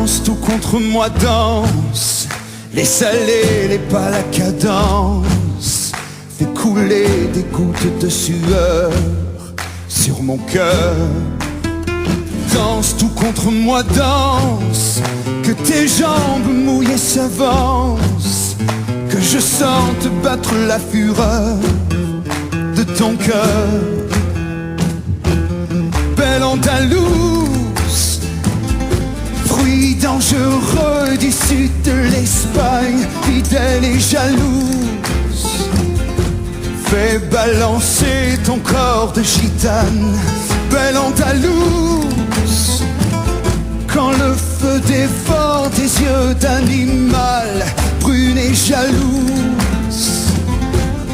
Danse tout contre moi, danse. Les salés, les pas, la cadence. Fais couler des gouttes de sueur sur mon cœur. Danse tout contre moi, danse. Que tes jambes mouillées s'avancent. Que je sente battre la fureur de ton cœur. Belle Andalouse, fruit dangereux du sud de l'Espagne, fidèle et jalouse. Fais balancer ton corps de gitane. Belle Andalouse, quand le feu dévore tes yeux d'animal, brune et jalouse.